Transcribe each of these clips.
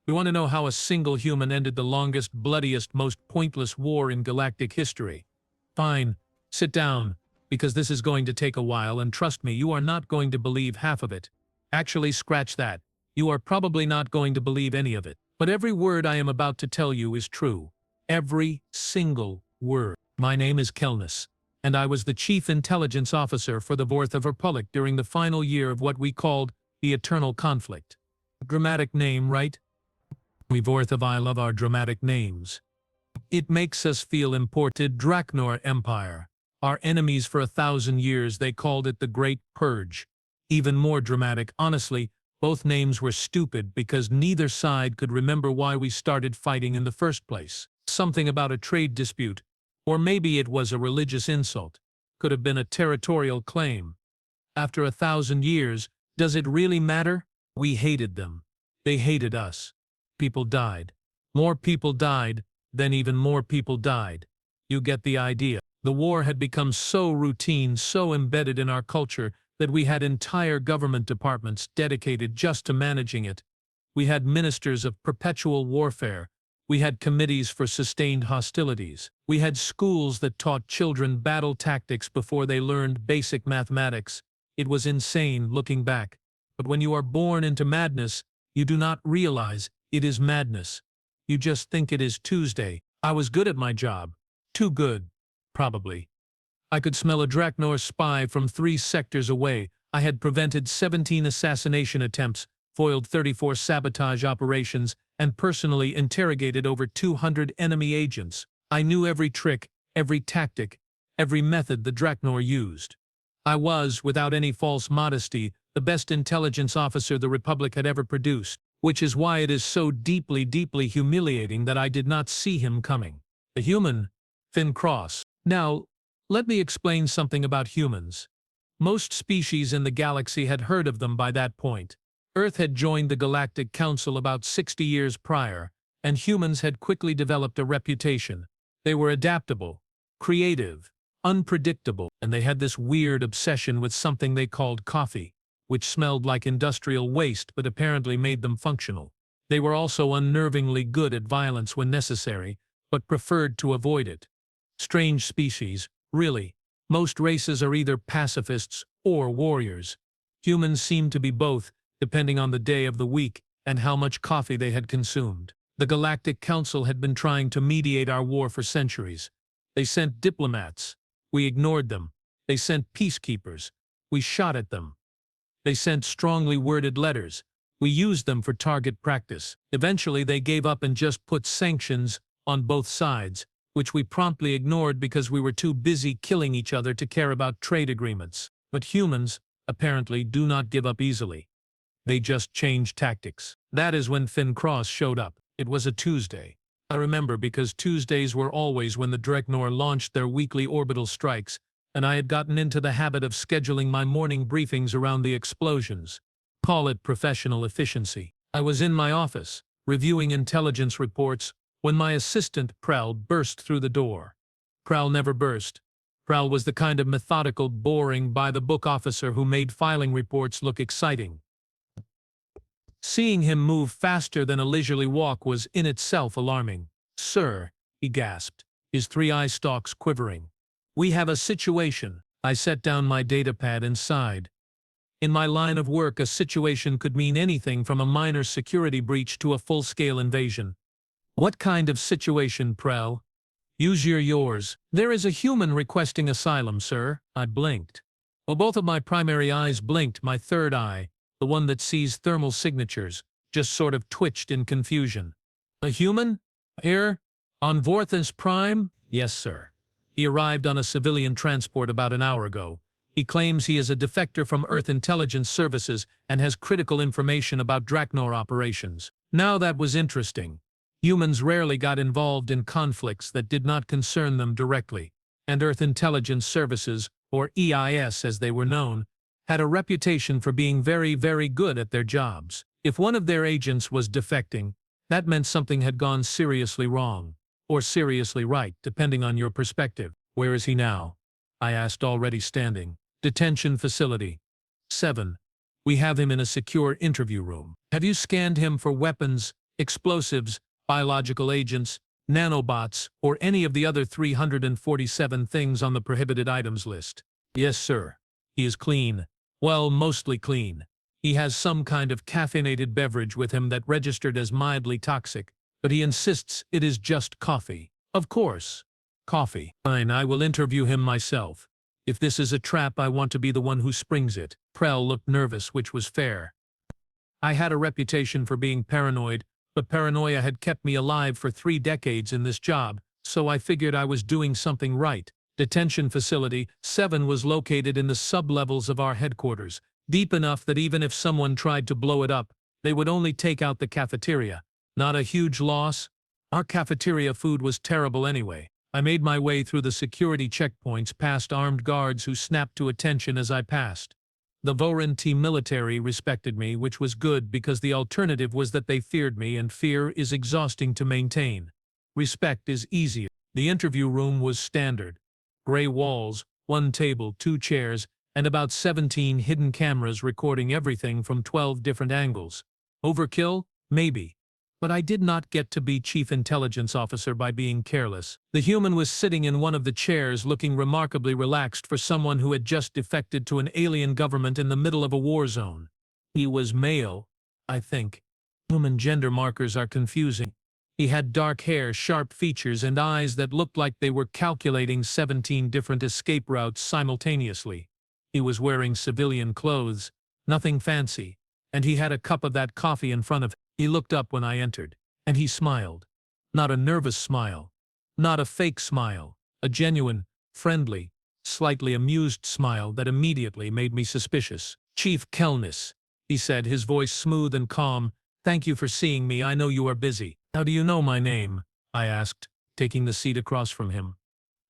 We want to know how a single human ended the longest, bloodiest, most pointless war in galactic history. Fine, sit down, because this is going to take a while, and trust me, you are not going to believe half of it. Actually, scratch that. You are probably not going to believe any of it. But every word I am about to tell you is true. Every single word. My name is Kelnis, and I was the Chief Intelligence Officer for the Vorenthi Republic during the final year of what we called the Eternal Conflict. Dramatic name, right? We Vorenthi love our dramatic names. It makes us feel important. Draknor Empire. Our enemies for 1,000 years, they called it the Great Purge. Even more dramatic, honestly, both names were stupid because neither side could remember why we started fighting in the first place. Something about a trade dispute, or maybe it was a religious insult. Could have been a territorial claim. After 1,000 years, does it really matter? We hated them. They hated us. People died. More people died, then even more people died. You get the idea. The war had become so routine, so embedded in our culture, that we had entire government departments dedicated just to managing it. We had ministers of perpetual warfare. We had committees for sustained hostilities. We had schools that taught children battle tactics before they learned basic mathematics. It was insane looking back. But when you are born into madness, you do not realize it is madness. You just think it is Tuesday. I was good at my job. Too good, probably. I could smell a Draknor spy from 3 sectors away. I had prevented 17 assassination attempts, foiled 34 sabotage operations, and personally interrogated over 200 enemy agents. I knew every trick, every tactic, every method the Draknor used. I was, without any false modesty, the best intelligence officer the Republic had ever produced, which is why it is so deeply, deeply humiliating that I did not see him coming. The human, Finn Cross. Now, let me explain something about humans. Most species in the galaxy had heard of them by that point. Earth had joined the Galactic Council about 60 years prior, and humans had quickly developed a reputation. They were adaptable, creative, unpredictable, and they had this weird obsession with something they called coffee, which smelled like industrial waste but apparently made them functional. They were also unnervingly good at violence when necessary, but preferred to avoid it. Strange species, really. Most races are either pacifists or warriors. Humans seem to be both, depending on the day of the week and how much coffee they had consumed. The Galactic Council had been trying to mediate our war for centuries. They sent diplomats. We ignored them. They sent peacekeepers. We shot at them. They sent strongly worded letters. We used them for target practice. Eventually they gave up and just put sanctions on both sides, which we promptly ignored because we were too busy killing each other to care about trade agreements. But humans, apparently, do not give up easily. They just change tactics. That is when Finn Cross showed up. It was a Tuesday. I remember because Tuesdays were always when the Draknor launched their weekly orbital strikes, and I had gotten into the habit of scheduling my morning briefings around the explosions. Call it professional efficiency. I was in my office, reviewing intelligence reports, when my assistant, Prel, burst through the door. Prel never burst. Prel was the kind of methodical, boring, by-the-book officer who made filing reports look exciting. Seeing him move faster than a leisurely walk was in itself alarming. "Sir," he gasped, his 3 eye stalks quivering. "We have a situation." I set down my datapad and sighed. In my line of work, a situation could mean anything from a minor security breach to a full-scale invasion. "What kind of situation, Prel?" "Use yours." "There is a human requesting asylum, sir." I blinked. Well, both of my primary eyes blinked. My third eye, the one that sees thermal signatures, just sort of twitched in confusion. "A human? Here? On Vorthis Prime?" "Yes, sir. He arrived on a civilian transport about an hour ago. He claims he is a defector from Earth Intelligence Services and has critical information about Draknor operations." Now that was interesting. Humans rarely got involved in conflicts that did not concern them directly, and Earth Intelligence Services, or EIS as they were known, had a reputation for being very, very good at their jobs. If one of their agents was defecting, that meant something had gone seriously wrong, or seriously right, depending on your perspective. "Where is he now?" I asked, already standing. "Detention facility. 7. We have him in a secure interview room." "Have you scanned him for weapons, explosives, biological agents, nanobots, or any of the other 347 things on the prohibited items list. Yes, sir. He is clean. Well, mostly clean. He has some kind of caffeinated beverage with him that registered as mildly toxic, but he insists it is just coffee. Of course. Coffee. Fine, I will interview him myself. If this is a trap, I want to be the one who springs it. Prell looked nervous, which was fair. I had a reputation for being paranoid, but paranoia had kept me alive for 3 decades in this job, so I figured I was doing something right. Detention Facility 7 was located in the sub-levels of our headquarters, deep enough that even if someone tried to blow it up, they would only take out the cafeteria. Not a huge loss. Our cafeteria food was terrible anyway. I made my way through the security checkpoints past armed guards who snapped to attention as I passed. The Vorenthi military respected me, which was good because the alternative was that they feared me, and fear is exhausting to maintain. Respect is easier. The interview room was standard. Gray walls, 1 table, 2 chairs, and about 17 hidden cameras recording everything from 12 different angles. Overkill? Maybe. But I did not get to be Chief Intelligence Officer by being careless. The human was sitting in one of the chairs looking remarkably relaxed for someone who had just defected to an alien government in the middle of a war zone. He was male, I think. Human gender markers are confusing. He had dark hair, sharp features, and eyes that looked like they were calculating 17 different escape routes simultaneously. He was wearing civilian clothes, nothing fancy, and he had a cup of that coffee in front of him. He looked up when I entered, and he smiled. Not a nervous smile. Not a fake smile. A genuine, friendly, slightly amused smile that immediately made me suspicious. "Chief Kelnis," he said, his voice smooth and calm. "Thank you for seeing me. I know you are busy." "How do you know my name?" I asked, taking the seat across from him.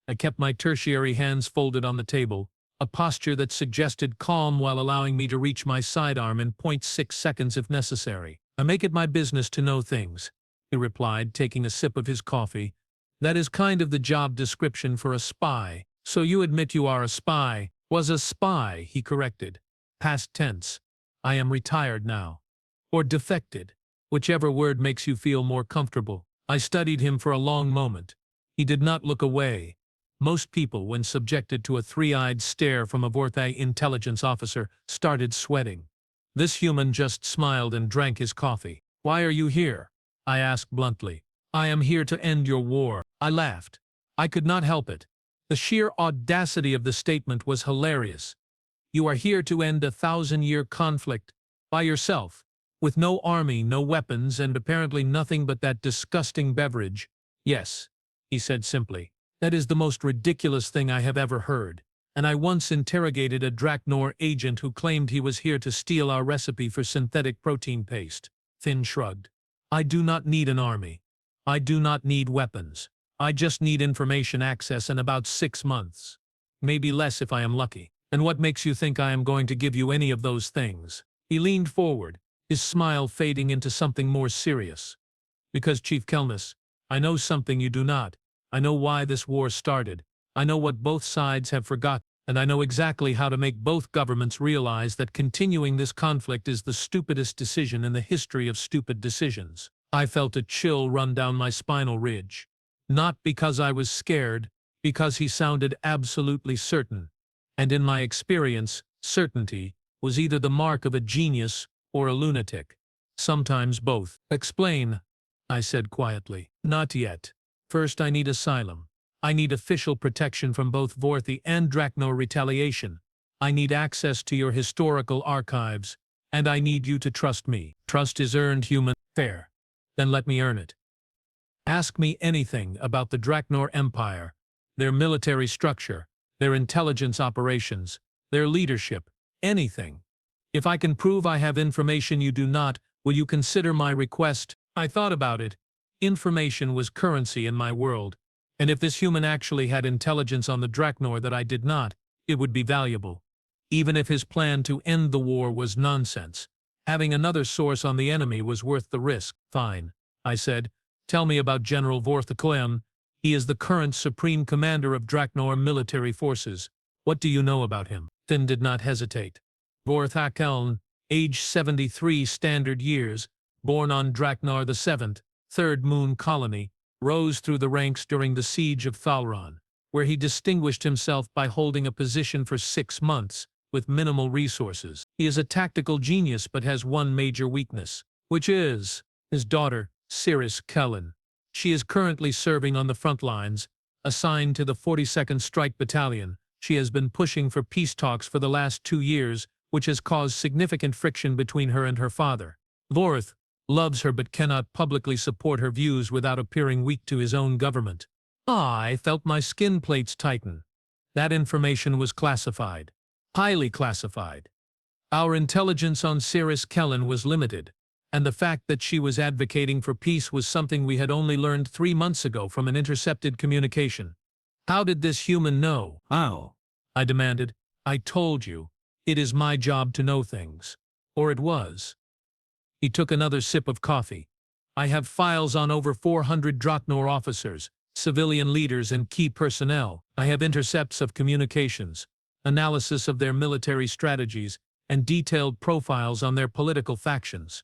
I kept my tertiary hands folded on the table, a posture that suggested calm while allowing me to reach my sidearm in 0.6 seconds if necessary. "I make it my business to know things," he replied, taking a sip of his coffee. "That is kind of the job description for a spy." "So you admit you are a spy?" "Was a spy," he corrected. Past tense. I am retired now. Or defected. Whichever word makes you feel more comfortable. I studied him for a long moment. He did not look away. Most people, when subjected to a 3-eyed stare from a Vorenthi intelligence officer, started sweating. This human just smiled and drank his coffee. "Why are you here?" I asked bluntly. "I am here to end your war." I laughed. I could not help it. The sheer audacity of the statement was hilarious. "You are here to end a 1,000-year conflict, by yourself, with no army, no weapons, and apparently nothing but that disgusting beverage." "Yes," he said simply. "That is the most ridiculous thing I have ever heard. And I once interrogated a Draknor agent who claimed he was here to steal our recipe for synthetic protein paste." Finn shrugged. "I do not need an army. I do not need weapons. I just need information access in about 6 months. Maybe less if I am lucky. And what makes you think I am going to give you any of those things?" He leaned forward, his smile fading into something more serious. "Because, Chief Kelnis, I know something you do not. I know why this war started. I know what both sides have forgotten, and I know exactly how to make both governments realize that continuing this conflict is the stupidest decision in the history of stupid decisions." I felt a chill run down my spinal ridge. Not because I was scared, because he sounded absolutely certain. And in my experience, certainty was either the mark of a genius or a lunatic. Sometimes both. "Explain," I said quietly. "Not yet. First I need asylum. I need official protection from both Vorenthi and Draknor retaliation. I need access to your historical archives, and I need you to trust me." "Trust is earned, human." "Fair. Then let me earn it. Ask me anything about the Draknor Empire, their military structure, their intelligence operations, their leadership, anything. If I can prove I have information you do not, will you consider my request?" I thought about it. Information was currency in my world. And if this human actually had intelligence on the Draknor that I did not, it would be valuable. Even if his plan to end the war was nonsense, having another source on the enemy was worth the risk. "Fine," I said. "Tell me about General Vorenthi. He is the current Supreme Commander of Draknor military forces. What do you know about him?" Finn did not hesitate. "Vorenthi, age 73 standard years, born on Draknar VII, Third Moon Colony, rose through the ranks during the Siege of Thalron, where he distinguished himself by holding a position for 6 months, with minimal resources. He is a tactical genius but has one major weakness, which is his daughter, Chief Kelnis. She is currently serving on the front lines, assigned to the 42nd Strike Battalion. She has been pushing for peace talks for the last 2 years, which has caused significant friction between her and her father. Vorenthi loves her but cannot publicly support her views without appearing weak to his own government. I felt my skin plates tighten. That information was classified. Highly classified. Our intelligence on Chief Kelnis was limited, and the fact that she was advocating for peace was something we had only learned 3 months ago from an intercepted communication. How did this human know? How? I demanded. I told you. It is my job to know things. Or it was. He took another sip of coffee. I have files on over 400 Draknar officers, civilian leaders and key personnel. I have intercepts of communications, analysis of their military strategies, and detailed profiles on their political factions.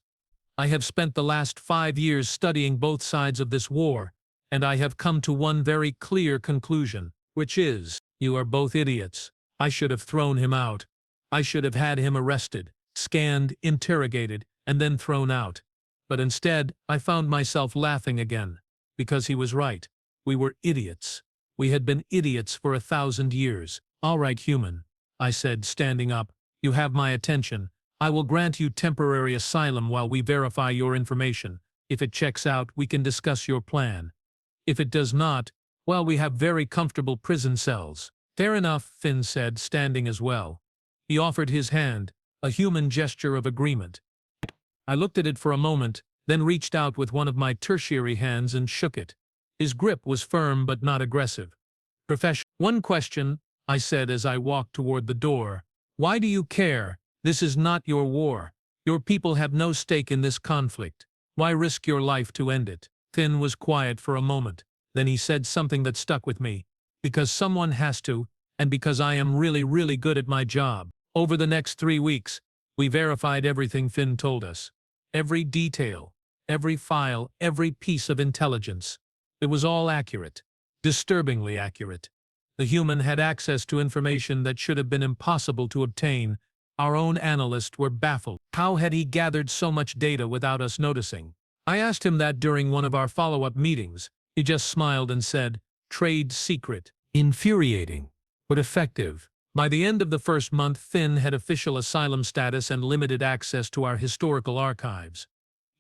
I have spent the last 5 years studying both sides of this war, and I have come to one very clear conclusion, which is, you are both idiots. I should have thrown him out. I should have had him arrested, scanned, interrogated, and then thrown out. But instead, I found myself laughing again, because he was right. We were idiots. We had been idiots for 1,000 years. All right, human, I said, standing up. You have my attention. I will grant you temporary asylum while we verify your information. If it checks out, we can discuss your plan. If it does not, well, we have very comfortable prison cells. Fair enough, Finn said, standing as well. He offered his hand, a human gesture of agreement. I looked at it for a moment, then reached out with one of my tertiary hands and shook it. His grip was firm but not aggressive. Professional. One question, I said as I walked toward the door. Why do you care? This is not your war. Your people have no stake in this conflict. Why risk your life to end it? Finn was quiet for a moment. Then he said something that stuck with me. Because someone has to, and because I am really, really good at my job. Over the next 3 weeks, we verified everything Finn told us. Every detail, every file, every piece of intelligence. It was all accurate. Disturbingly accurate. The human had access to information that should have been impossible to obtain. Our own analysts were baffled. How had he gathered so much data without us noticing? I asked him that during one of our follow-up meetings. He just smiled and said, trade secret. Infuriating, but effective. By the end of the first month, Finn had official asylum status and limited access to our historical archives.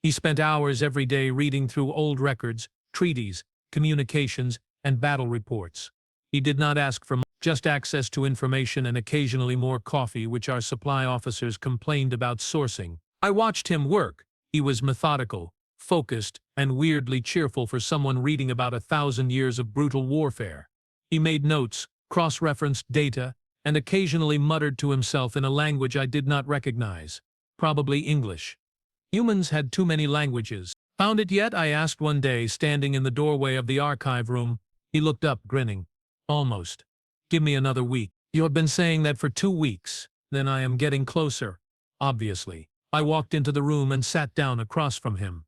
He spent hours every day reading through old records, treaties, communications, and battle reports. He did not ask for much, just access to information and occasionally more coffee, which our supply officers complained about sourcing. I watched him work. He was methodical, focused, and weirdly cheerful for someone reading about 1,000 years of brutal warfare. He made notes, cross-referenced data, and occasionally muttered to himself in a language I did not recognize. Probably English. Humans had too many languages. Found it yet? I asked one day, standing in the doorway of the archive room. He looked up, grinning. Almost. Give me another week. You have been saying that for 2 weeks. Then I am getting closer. Obviously. I walked into the room and sat down across from him.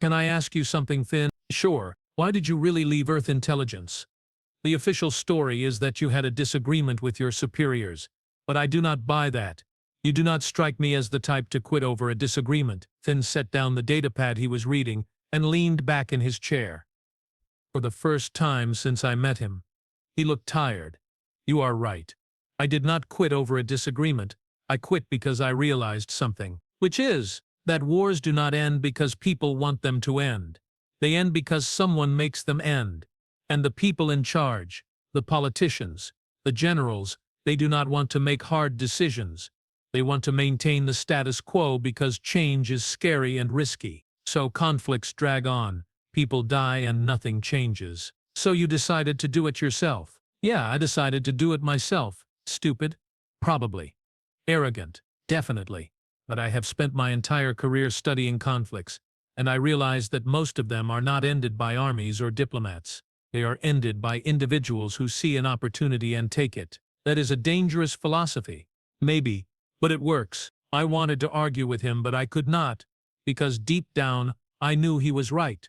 Can I ask you something, Finn? Sure. Why did you really leave Earth Intelligence? The official story is that you had a disagreement with your superiors, but I do not buy that. You do not strike me as the type to quit over a disagreement. Finn set down the datapad he was reading and leaned back in his chair. For the first time since I met him, he looked tired. You are right. I did not quit over a disagreement. I quit because I realized something, which is that wars do not end because people want them to end. They end because someone makes them end. And the people in charge, the politicians, the generals, they do not want to make hard decisions. They want to maintain the status quo because change is scary and risky. So conflicts drag on, people die and nothing changes. So you decided to do it yourself. Yeah, I decided to do it myself. Stupid? Probably. Arrogant? Definitely. But I have spent my entire career studying conflicts, and I realize that most of them are not ended by armies or diplomats. They are ended by individuals who see an opportunity and take it. That is a dangerous philosophy. Maybe, but it works. I wanted to argue with him, but I could not. because deep down, I knew he was right.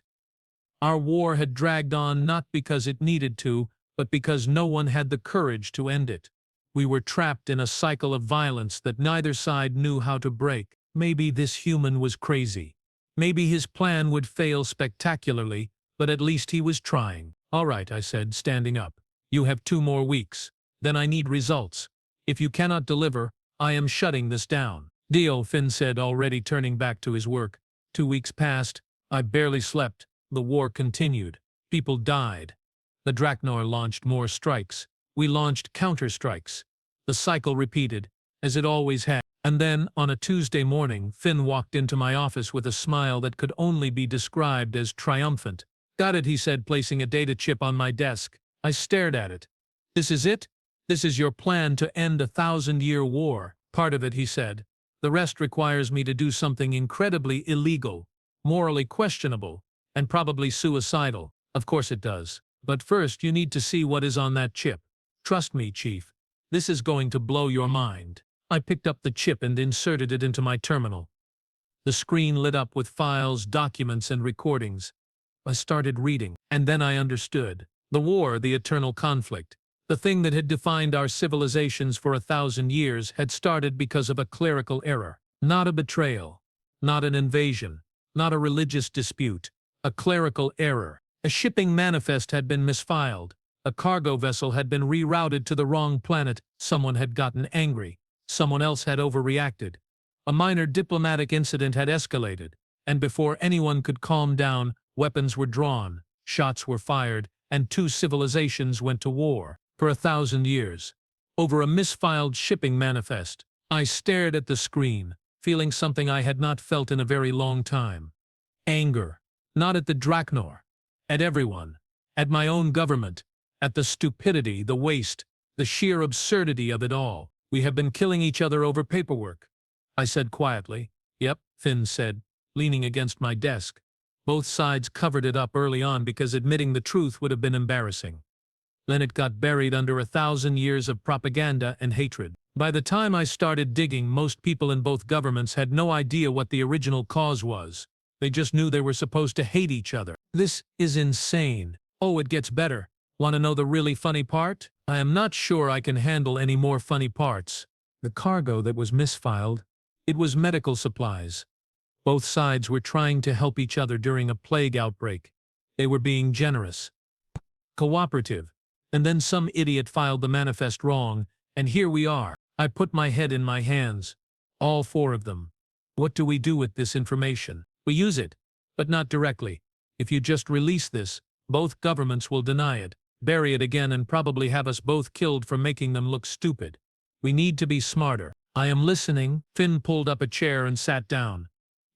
Our war had dragged on not because it needed to, but because no one had the courage to end it. We were trapped in a cycle of violence that neither side knew how to break. Maybe this human was crazy. Maybe his plan would fail spectacularly, but at least he was trying. "All right," I said, standing up. "You have 2 more weeks. Then I need results. If you cannot deliver, I am shutting this down." "Deal," Finn said, already turning back to his work. 2 weeks passed. I barely slept. The war continued. People died. The Draknor launched more strikes. We launched counter-strikes. The cycle repeated, as it always had. And then, on a Tuesday morning, Finn walked into my office with a smile that could only be described as triumphant. "Got it," he said, placing a data chip on my desk. I stared at it. "This is it? This is your plan to end a 1,000-year war?" "Part of it," he said. "The rest requires me to do something incredibly illegal, morally questionable, and probably suicidal." "Of course it does. But first you need to see what is on that chip. Trust me, Chief. This is going to blow your mind." I picked up the chip and inserted it into my terminal. The screen lit up with files, documents, and recordings. I started reading, and then I understood. The war, the eternal conflict, the thing that had defined our civilizations for 1,000 years, had started because of a clerical error. Not a betrayal, not an invasion, not a religious dispute. A clerical error. A shipping manifest had been misfiled. A cargo vessel had been rerouted to the wrong planet. Someone had gotten angry. Someone else had overreacted. A minor diplomatic incident had escalated, and before anyone could calm down, weapons were drawn, shots were fired, and 2 civilizations went to war for 1,000 years over a misfiled shipping manifest. I stared at the screen, feeling something I had not felt in a very long time. Anger. Not at the Draknor. At everyone. At my own government. At the stupidity, the waste, the sheer absurdity of it all. "We have been killing each other over paperwork," I said quietly. "Yep," Finn said, leaning against my desk. "Both sides covered it up early on because admitting the truth would have been embarrassing. Then it got buried under 1,000 years of propaganda and hatred. By the time I started digging, most people in both governments had no idea what the original cause was. They just knew they were supposed to hate each other. This is insane. Oh, it gets better. Want to know the really funny part? I am not sure I can handle any more funny parts. The cargo that was misfiled, it was medical supplies. Both sides were trying to help each other during a plague outbreak. They were being generous, cooperative. And then some idiot filed the manifest wrong, and here we are. I put my head in my hands. All 4 of them. What do we do with this information? We use it, but not directly. If you just release this, both governments will deny it, bury it again, and probably have us both killed for making them look stupid. We need to be smarter. I am listening. Finn pulled up a chair and sat down.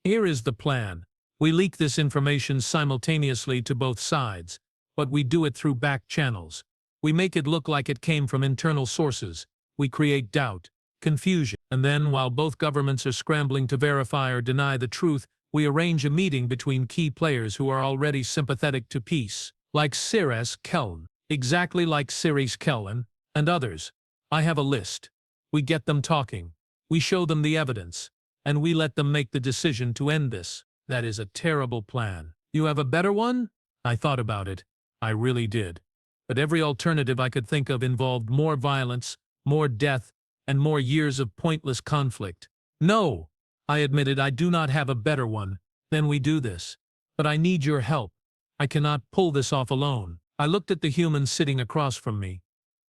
Here is the plan. We leak this information simultaneously to both sides, but we do it through back channels. We make it look like it came from internal sources. We create doubt, confusion, and then, while both governments are scrambling to verify or deny the truth, we arrange a meeting between key players who are already sympathetic to peace, like Ciris Keln, exactly like Ciris Keln, and others. I have a list. We get them talking. We show them the evidence, and we let them make the decision to end this. That is a terrible plan. You have a better one? I thought about it. I really did. But every alternative I could think of involved more violence, more death, and more years of pointless conflict. No, I admitted, I do not have a better one. Then we do this. But I need your help. I cannot pull this off alone. I looked at the human sitting across from me.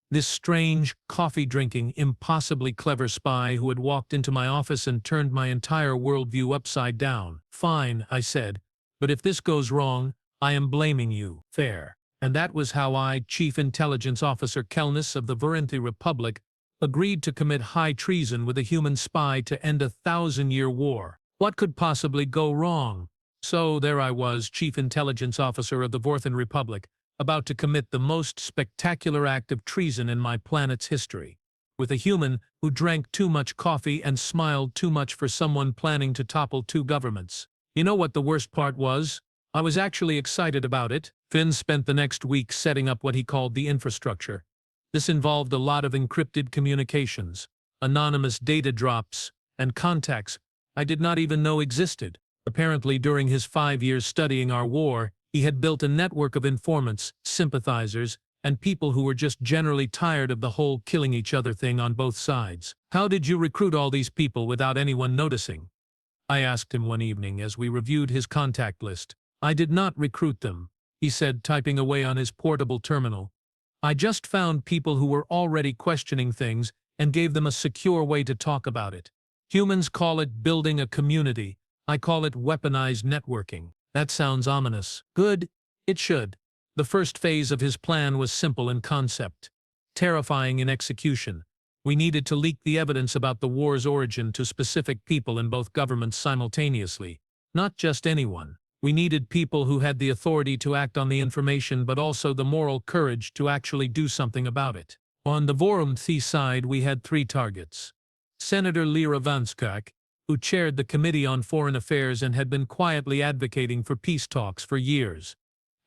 This strange, coffee-drinking, impossibly clever spy who had walked into my office and turned my entire worldview upside down. Fine, I said, but if this goes wrong, I am blaming you. Fair. And that was how I, Chief Intelligence Officer Kelnis of the Vorenthi Republic, agreed to commit high treason with a human spy to end a 1,000-year war. What could possibly go wrong? So there I was, Chief Intelligence Officer of the Vorenthi Republic, about to commit the most spectacular act of treason in my planet's history, with a human who drank too much coffee and smiled too much for someone planning to topple 2 governments. You know what the worst part was? I was actually excited about it. Finn spent the next week setting up what he called the infrastructure. This involved a lot of encrypted communications, anonymous data drops, and contacts I did not even know existed. Apparently, during his 5 years studying our war, he had built a network of informants, sympathizers, and people who were just generally tired of the whole killing each other thing on both sides. How did you recruit all these people without anyone noticing? I asked him one evening as we reviewed his contact list. I did not recruit them, he said, typing away on his portable terminal. I just found people who were already questioning things and gave them a secure way to talk about it. Humans call it building a community. I call it weaponized networking. That sounds ominous. Good. It should. The first phase of his plan was simple in concept, terrifying in execution. We needed to leak the evidence about the war's origin to specific people in both governments simultaneously. Not just anyone. We needed people who had the authority to act on the information but also the moral courage to actually do something about it. On the Vorenthi side, we had 3 targets. Senator Lyra Vanskak, who chaired the Committee on Foreign Affairs and had been quietly advocating for peace talks for years.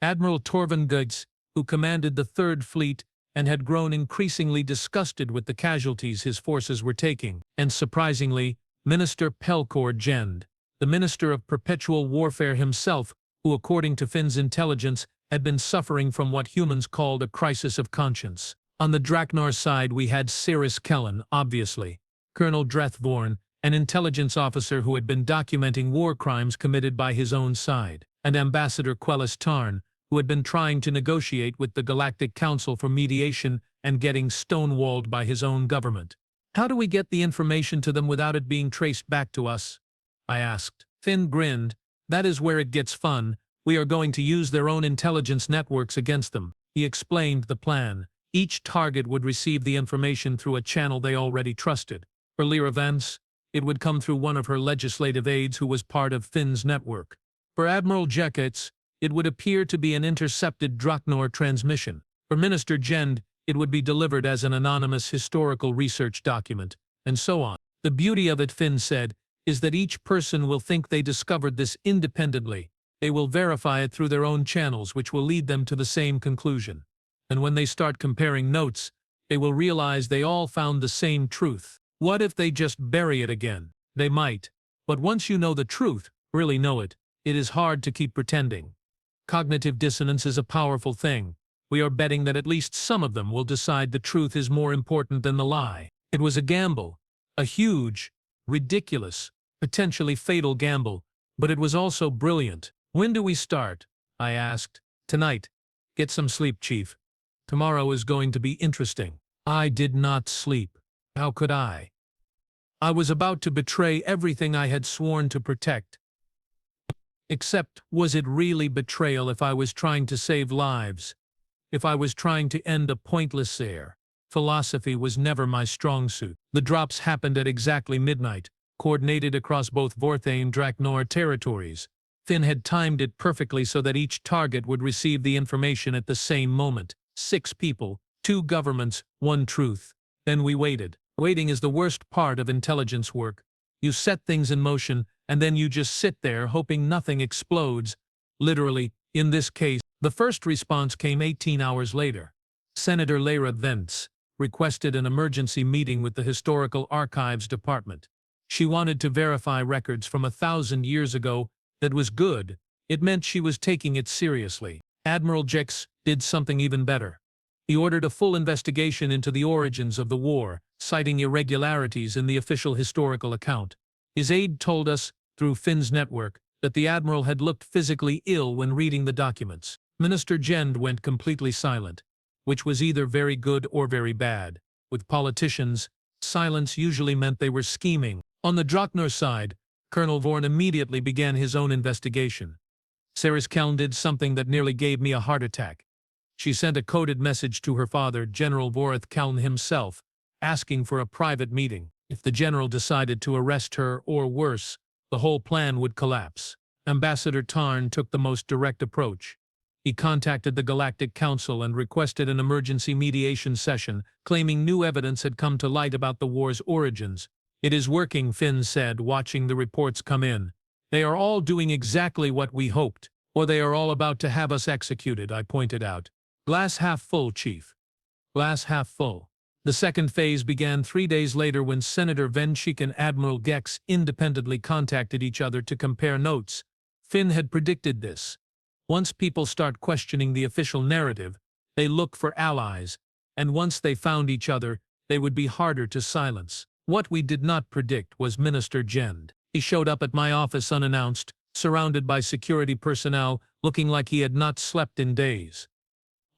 Admiral Torvin Guggs, who commanded the Third Fleet and had grown increasingly disgusted with the casualties his forces were taking, and surprisingly, Minister Pelkor Jend, the Minister of Perpetual Warfare himself, who according to Finn's intelligence had been suffering from what humans called a crisis of conscience. On the Draknar side we had Cirrus Kellen, obviously, Colonel Drethvorn, an intelligence officer who had been documenting war crimes committed by his own side, and Ambassador Quellis Tarn, who had been trying to negotiate with the Galactic Council for mediation and getting stonewalled by his own government. How do we get the information to them without it being traced back to us? I asked. Finn grinned. That is where it gets fun. We are going to use their own intelligence networks against them. He explained the plan. Each target would receive the information through a channel they already trusted. For Lyra Vance, it would come through one of her legislative aides who was part of Finn's network. For Admiral Jekets, it would appear to be an intercepted Draknar transmission. For Minister Jend, it would be delivered as an anonymous historical research document, and so on. The beauty of it, Finn said, is that each person will think they discovered this independently. They will verify it through their own channels, which will lead them to the same conclusion. And when they start comparing notes, they will realize they all found the same truth. What if they just bury it again? They might. But once you know the truth, really know it, it is hard to keep pretending. Cognitive dissonance is a powerful thing. We are betting that at least some of them will decide the truth is more important than the lie. It was a gamble. A huge, ridiculous, potentially fatal gamble, but it was also brilliant. When do we start? I asked. Tonight. Get some sleep, Chief. Tomorrow is going to be interesting. I did not sleep. How could I? I was about to betray everything I had sworn to protect. Except, was it really betrayal if I was trying to save lives? If I was trying to end a pointless affair? Philosophy was never my strong suit. The drops happened at exactly midnight, coordinated across both Vorthe and Draknar territories. Finn had timed it perfectly so that each target would receive the information at the same moment. 6 people, 2 governments, 1 truth. Then we waited. Waiting is the worst part of intelligence work. You set things in motion, and then you just sit there hoping nothing explodes. Literally, in this case, the first response came 18 hours later. Senator Lyra Vance requested an emergency meeting with the Historical Archives Department. She wanted to verify records from 1,000 years ago. That was good. It meant she was taking it seriously. Admiral Jex did something even better. He ordered a full investigation into the origins of the war, citing irregularities in the official historical account. His aide told us, through Finn's network, that the admiral had looked physically ill when reading the documents. Minister Jend went completely silent, which was either very good or very bad. With politicians, silence usually meant they were scheming. On the Draknar side, Colonel Vorn immediately began his own investigation. Cirrus Kellen did something that nearly gave me a heart attack. She sent a coded message to her father, General Vorenthi Kellen himself, asking for a private meeting. If the general decided to arrest her, or worse, the whole plan would collapse. Ambassador Tarn took the most direct approach. He contacted the Galactic Council and requested an emergency mediation session, claiming new evidence had come to light about the war's origins. It is working, Finn said, watching the reports come in. They are all doing exactly what we hoped, or they are all about to have us executed, I pointed out. Glass half full, Chief. Glass half full. The second phase began 3 days later when Senator Vorenthi and Admiral Gex independently contacted each other to compare notes. Finn had predicted this. Once people start questioning the official narrative, they look for allies, and once they found each other, they would be harder to silence. What we did not predict was Minister Gend. He showed up at my office unannounced, surrounded by security personnel, looking like he had not slept in days.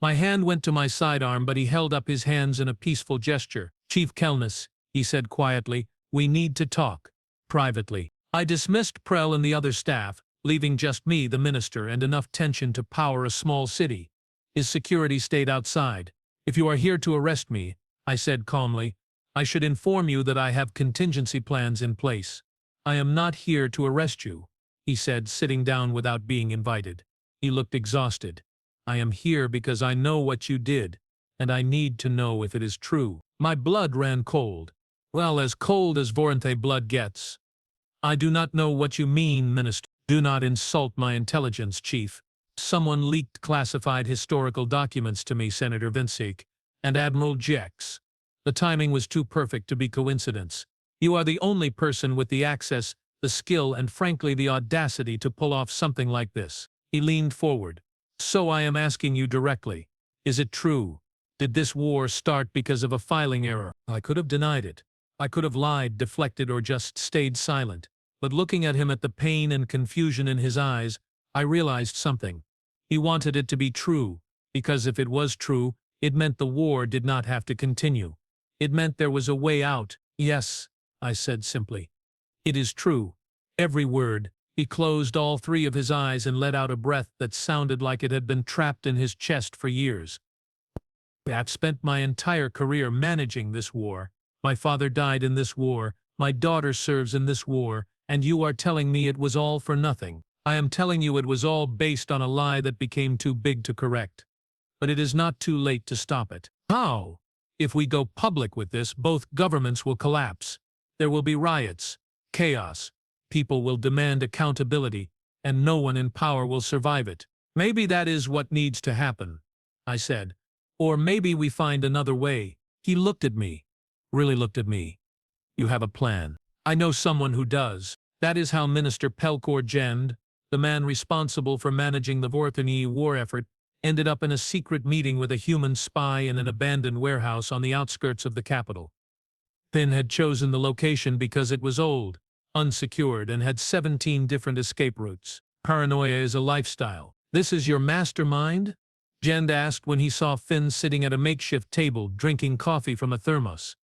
My hand went to my sidearm, but he held up his hands in a peaceful gesture. "Chief Kelnis," he said quietly, "we need to talk. Privately." I dismissed Prell and the other staff, leaving just me, the minister, and enough tension to power a small city. His security stayed outside. "If you are here to arrest me," I said calmly, "I should inform you that I have contingency plans in place." "I am not here to arrest you," he said, sitting down without being invited. He looked exhausted. "I am here because I know what you did, and I need to know if it is true." My blood ran cold. Well, as cold as Vorenthi blood gets. "I do not know what you mean, Minister." "Do not insult my intelligence, Chief. Someone leaked classified historical documents to me, Senator Vorenthi, and Admiral Gex. The timing was too perfect to be coincidence. You are the only person with the access, the skill, and frankly the audacity to pull off something like this." He leaned forward. "So I am asking you directly. Is it true? Did this war start because of a filing error?" I could have denied it. I could have lied, deflected, or just stayed silent. But looking at him, at the pain and confusion in his eyes, I realized something. He wanted it to be true, because if it was true, it meant the war did not have to continue. It meant there was a way out. "Yes," I said simply. "It is true. Every word." He closed all three of his eyes and let out a breath that sounded like it had been trapped in his chest for years. "I've spent my entire career managing this war. My father died in this war, my daughter serves in this war, and you are telling me it was all for nothing. I am telling you it was all based on a lie that became too big to correct. But it is not too late to stop it." "How?" "If we go public with this, both governments will collapse. There will be riots, chaos. People will demand accountability, and no one in power will survive it." "Maybe that is what needs to happen," I said. "Or maybe we find another way." He looked at me, really looked at me. "You have a plan." "I know someone who does." That is how Minister Pelkor Gend, the man responsible for managing the Vorenthi war effort, ended up in a secret meeting with a human spy in an abandoned warehouse on the outskirts of the capital. Finn had chosen the location because it was old, unsecured, and had 17 different escape routes. "Paranoia is a lifestyle." "This is your mastermind?" Gend asked when he saw Finn sitting at a makeshift table drinking coffee from a thermos.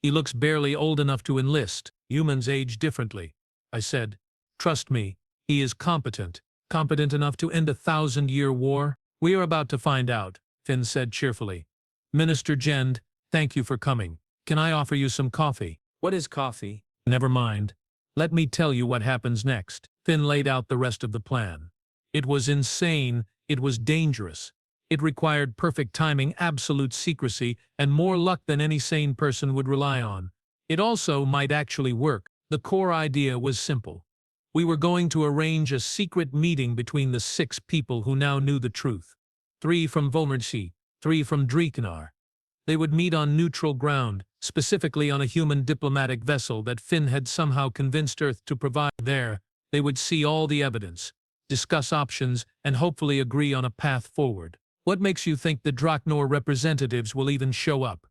"He looks barely old enough to enlist. Humans age differently," I said. "Trust me, he is competent. Competent enough to end a 1,000-year war." "We are about to find out," Finn said cheerfully. "Minister Gend, thank you for coming. Can I offer you some coffee?" What is coffee? "Never mind. Let me tell you what happens next." Finn laid out the rest of the plan. It was insane, it was dangerous. It required perfect timing, absolute secrecy, and more luck than any sane person would rely on. It also might actually work. The core idea was simple. We were going to arrange a secret meeting between the 6 people who now knew the truth. 3 from Vorenthi, 3 from Dreeknar. They would meet on neutral ground, specifically on a human diplomatic vessel that Finn had somehow convinced Earth to provide. There, they would see all the evidence, discuss options, and hopefully agree on a path forward. "What makes you think the Draknor representatives will even show up?"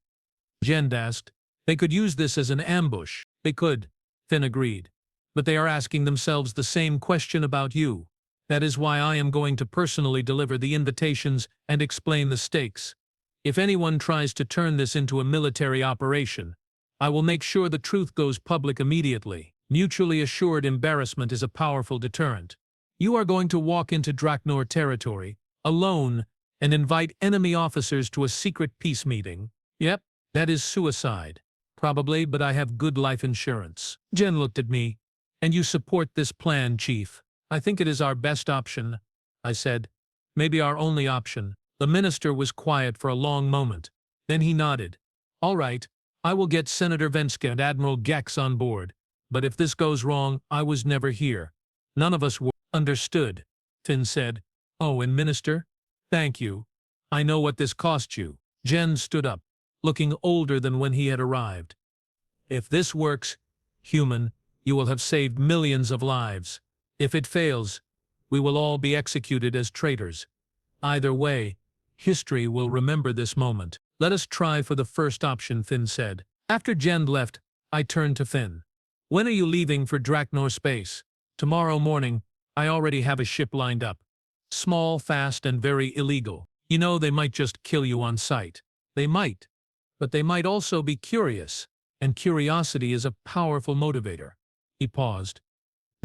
Gend asked. "They could use this as an ambush." "They could," Finn agreed. "But they are asking themselves the same question about you. That is why I am going to personally deliver the invitations and explain the stakes. If anyone tries to turn this into a military operation, I will make sure the truth goes public immediately." Mutually assured embarrassment is a powerful deterrent. You are going to walk into Draknor territory, alone, and invite enemy officers to a secret peace meeting. Yep, that is suicide. Probably, but I have good life insurance. Gend looked at me. "And you support this plan, Chief?" "I think it is our best option," I said. "Maybe our only option." The minister was quiet for a long moment. Then he nodded. "All right, I will get Senator Vorenthi and Admiral Gex on board. But if this goes wrong, I was never here. None of us were." "Understood," Finn said. "Oh, and Minister? Thank you. I know what this cost you." Gend stood up. looking older than when he had arrived. If this works, human, you will have saved millions of lives. If it fails, we will all be executed as traitors. Either way, history will remember this moment. Let us try for the first option, Finn said. After Jend left, I turned to Finn. When are you leaving for Draknor space? Tomorrow morning. I already have a ship lined up. Small, fast, and very illegal. You know, they might just kill you on sight. They might. But they might also be curious. And curiosity is a powerful motivator. He paused.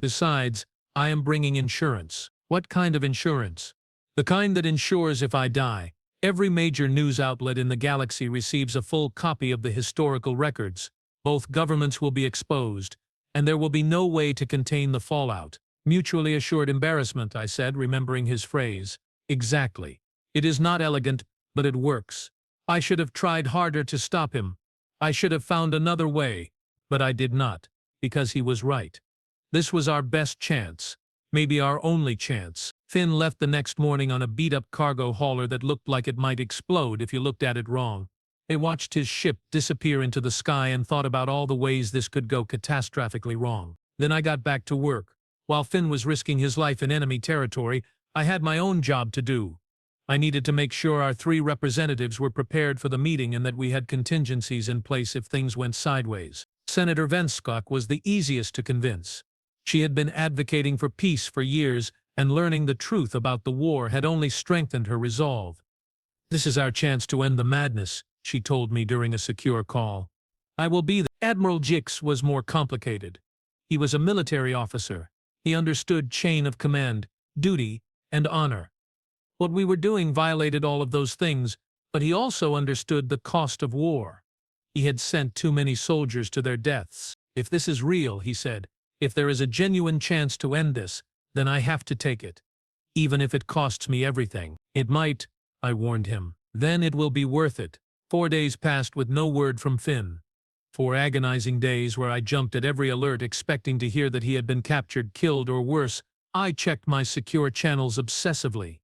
Besides, I am bringing insurance. What kind of insurance? The kind that ensures if I die, every major news outlet in the galaxy receives a full copy of the historical records. Both governments will be exposed, and there will be no way to contain the fallout. Mutually assured embarrassment, I said, remembering his phrase. Exactly. It is not elegant, but it works. I should have tried harder to stop him. I should have found another way, but I did not, because he was right. This was our best chance, maybe our only chance. Finn left the next morning on a beat-up cargo hauler that looked like it might explode if you looked at it wrong. They watched his ship disappear into the sky and thought about all the ways this could go catastrophically wrong. Then I got back to work. While Finn was risking his life in enemy territory, I had my own job to do. I needed to make sure our 3 representatives were prepared for the meeting and that we had contingencies in place if things went sideways. Senator Venskok was the easiest to convince. She had been advocating for peace for years, and learning the truth about the war had only strengthened her resolve. This is our chance to end the madness, she told me during a secure call. I will be there. Admiral Jix was more complicated. He was a military officer. He understood chain of command, duty, and honor. What we were doing violated all of those things, but he also understood the cost of war. He had sent too many soldiers to their deaths. If this is real, he said, if there is a genuine chance to end this, then I have to take it. Even if it costs me everything. It might, I warned him. Then it will be worth it. 4 days passed with no word from Finn. 4 agonizing days where I jumped at every alert expecting to hear that he had been captured, killed, or worse. I checked my secure channels obsessively.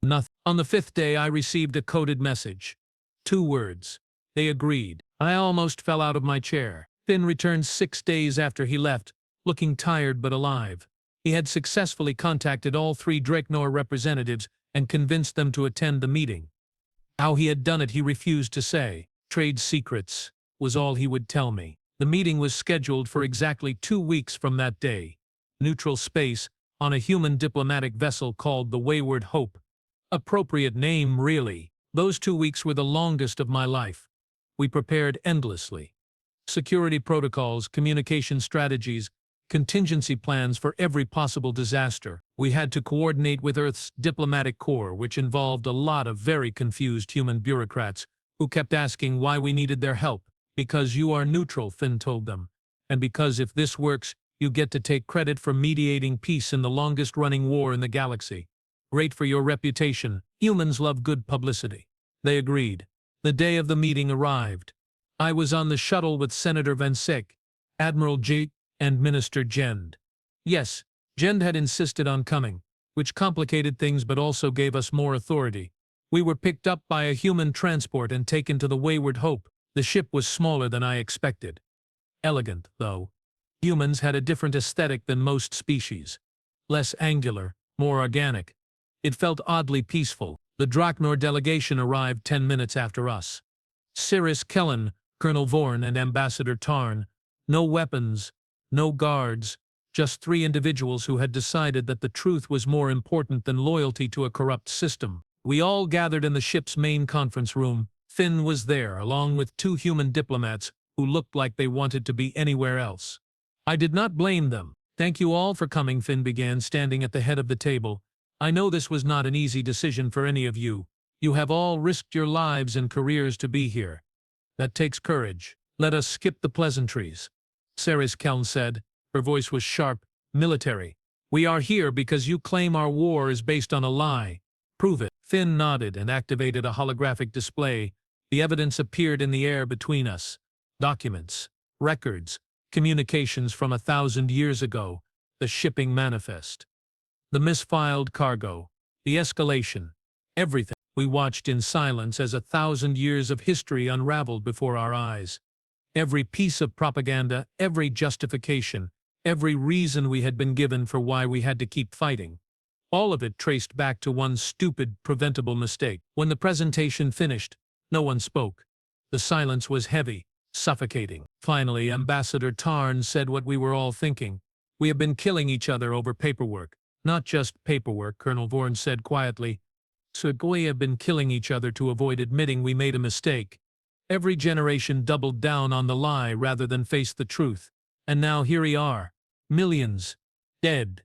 Nothing. On the 5th day I received a coded message. 2 words. They agreed. I almost fell out of my chair. Finn returned 6 days after he left, looking tired but alive. He had successfully contacted all 3 Draknor representatives and convinced them to attend the meeting. How he had done it he refused to say. Trade secrets was all he would tell me. The meeting was scheduled for exactly 2 weeks from that day. Neutral space, on a human diplomatic vessel called the Wayward Hope. Appropriate name, really. Those 2 weeks were the longest of my life. We prepared endlessly. Security protocols, communication strategies, contingency plans for every possible disaster. We had to coordinate with Earth's diplomatic corps, which involved a lot of very confused human bureaucrats who kept asking why we needed their help. Because you are neutral, Finn told them. And because if this works, you get to take credit for mediating peace in the longest-running war in the galaxy. Great for your reputation. Humans love good publicity. They agreed. The day of the meeting arrived. I was on the shuttle with Senator Venskok, Admiral J, and Minister Jend. Yes, Jend had insisted on coming, which complicated things but also gave us more authority. We were picked up by a human transport and taken to the Wayward Hope. The ship was smaller than I expected. Elegant, though. Humans had a different aesthetic than most species. Less angular, more organic. It felt oddly peaceful. The Draknor delegation arrived 10 minutes after us. Cirrus Kellen, Colonel Vorn, and Ambassador Tarn. No weapons, no guards, just 3 individuals who had decided that the truth was more important than loyalty to a corrupt system. We all gathered in the ship's main conference room. Finn was there, along with 2 human diplomats who looked like they wanted to be anywhere else. I did not blame them. Thank you all for coming, Finn began, standing at the head of the table. I know this was not an easy decision for any of you. You have all risked your lives and careers to be here. That takes courage. Let us skip the pleasantries. Cirrus Kelnis said. Her voice was sharp, military. We are here because you claim our war is based on a lie. Prove it. Finn nodded and activated a holographic display. The evidence appeared in the air between us. Documents, records, communications from 1,000 years ago, the shipping manifest. The misfiled cargo, the escalation, everything. We watched in silence as 1,000 years of history unraveled before our eyes. Every piece of propaganda, every justification, every reason we had been given for why we had to keep fighting. All of it traced back to one stupid, preventable mistake. When the presentation finished, no one spoke. The silence was heavy, suffocating. Finally, Ambassador Tarn said what we were all thinking. We have been killing each other over paperwork. Not just paperwork, Colonel Vorn said quietly. So we have been killing each other to avoid admitting we made a mistake. Every generation doubled down on the lie rather than face the truth. And now here we are. Millions. Dead.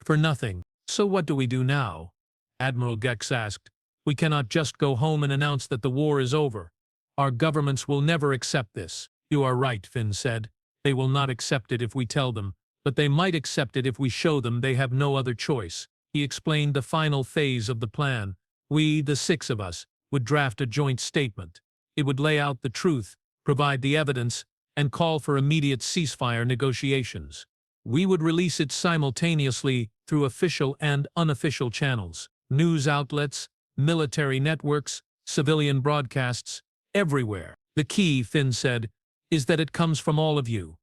For nothing. So what do we do now? Admiral Gex asked. We cannot just go home and announce that the war is over. Our governments will never accept this. You are right, Finn said. They will not accept it if we tell them, but they might accept it if we show them they have no other choice. He explained the final phase of the plan. We, the 6 of us, would draft a joint statement. It would lay out the truth, provide the evidence, and call for immediate ceasefire negotiations. We would release it simultaneously through official and unofficial channels, news outlets, military networks, civilian broadcasts, everywhere. The key, Finn said, is that it comes from all of you.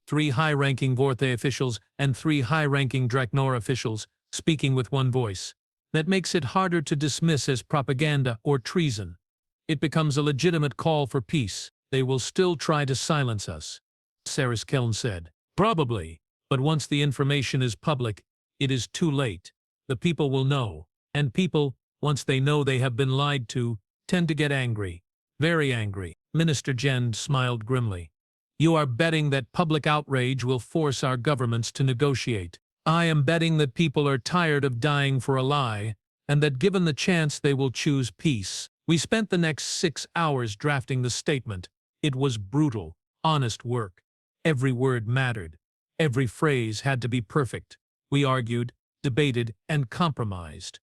3 high-ranking Vorenthi officials and 3 high-ranking Draknor officials speaking with one voice. That makes it harder to dismiss as propaganda or treason. It becomes a legitimate call for peace. They will still try to silence us, Saris Keln said. Probably, but once the information is public, it is too late. The people will know, and people, once they know they have been lied to, tend to get angry. Very angry. Minister Jend smiled grimly. You are betting that public outrage will force our governments to negotiate. I am betting that people are tired of dying for a lie, and that given the chance they will choose peace. We spent the next 6 hours drafting the statement. It was brutal, honest work. Every word mattered. Every phrase had to be perfect. We argued, debated, and compromised.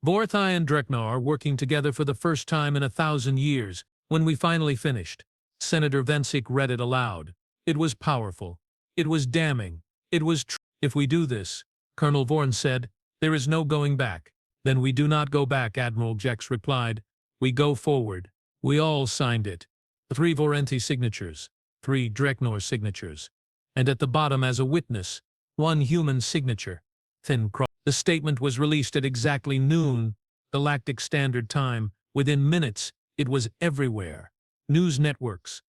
Vorenthi and Draknor working together for the first time in 1,000 years. When we finally finished, Senator Vensic read it aloud. It was powerful. It was damning. It was true. If we do this, Colonel Vorn said, there is no going back. Then we do not go back, Admiral Jex replied. We go forward. We all signed it. 3 Vorenthi signatures, 3 Draknor signatures, and at the bottom as a witness, 1 human signature. Thin cross. The statement was released at exactly noon, Galactic Standard Time. Within minutes, it was everywhere. News networks,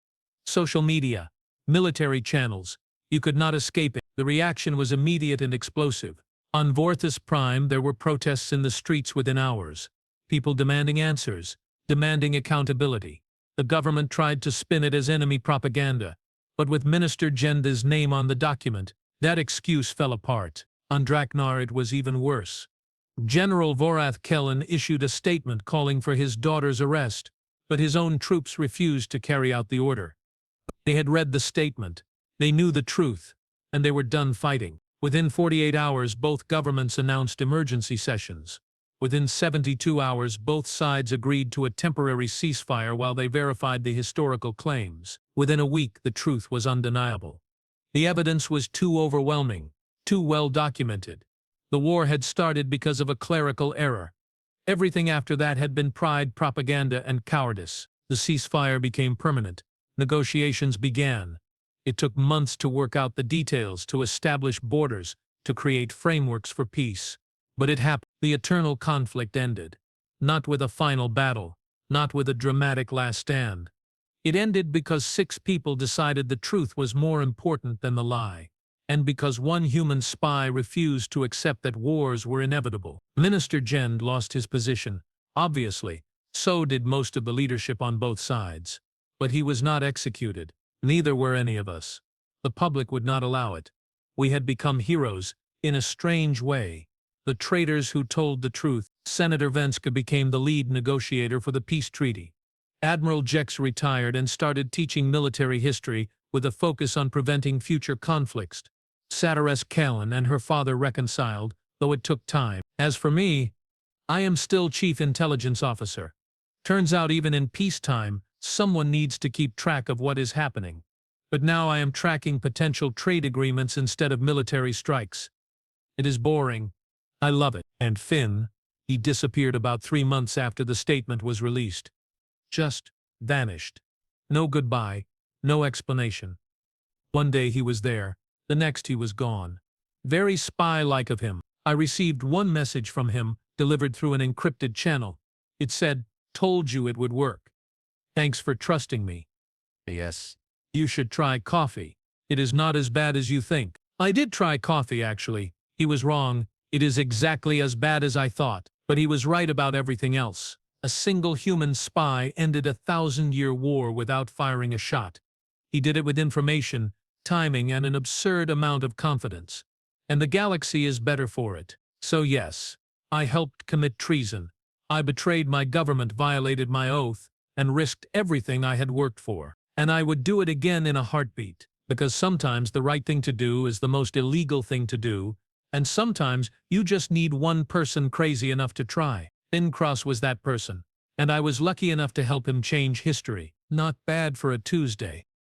social media, military channels. You could not escape it. The reaction was immediate and explosive. On Vorthis Prime, there were protests in the streets within hours. People demanding answers, demanding accountability. The government tried to spin it as enemy propaganda, but with Minister Jenda's name on the document, that excuse fell apart. On Draknor it was even worse. General Vorenthi Keln issued a statement calling for his daughter's arrest, but his own troops refused to carry out the order. They had read the statement. They knew the truth, and they were done fighting. Within 48 hours, both governments announced emergency sessions. Within 72 hours, both sides agreed to a temporary ceasefire while they verified the historical claims. Within a week, the truth was undeniable. The evidence was too overwhelming, too well documented. The war had started because of a clerical error. Everything after that had been pride, propaganda, and cowardice. The ceasefire became permanent. Negotiations began. It took months to work out the details, to establish borders, to create frameworks for peace. But it happened. The eternal conflict ended. Not with a final battle, not with a dramatic last stand. It ended because 6 people decided the truth was more important than the lie, and because 1 human spy refused to accept that wars were inevitable. Minister Jend lost his position, obviously. So did most of the leadership on both sides. But he was not executed. Neither were any of us. The public would not allow it. We had become heroes, in a strange way. The traitors who told the truth. Senator Venska became the lead negotiator for the peace treaty. Admiral Jex retired and started teaching military history with a focus on preventing future conflicts. Sateres Keln and her father reconciled, though it took time. As for me, I am still Chief Intelligence Officer. Turns out even in peacetime, someone needs to keep track of what is happening. But now I am tracking potential trade agreements instead of military strikes. It is boring. I love it. And Finn, He disappeared about 3 months after the statement was released. Just vanished. No goodbye, no explanation. One day he was there, the next he was gone. Very spy-like of him. I received one message from him, delivered through an encrypted channel. It said, "Told you it would work. Thanks for trusting me. Yes. You should try coffee. It is not as bad as you think." I did try coffee, actually. He was wrong. It is exactly as bad as I thought. But he was right about everything else. A single human spy ended a 1,000-year war without firing a shot. He did it with information, timing, and an absurd amount of confidence. And the galaxy is better for it. So yes, I helped commit treason. I betrayed my government, violated my oath, and risked everything I had worked for. And I would do it again in a heartbeat. Because sometimes the right thing to do is the most illegal thing to do, and sometimes you just need one person crazy enough to try. Cross was that person, and I was lucky enough to help him change history. Not bad for a Tuesday.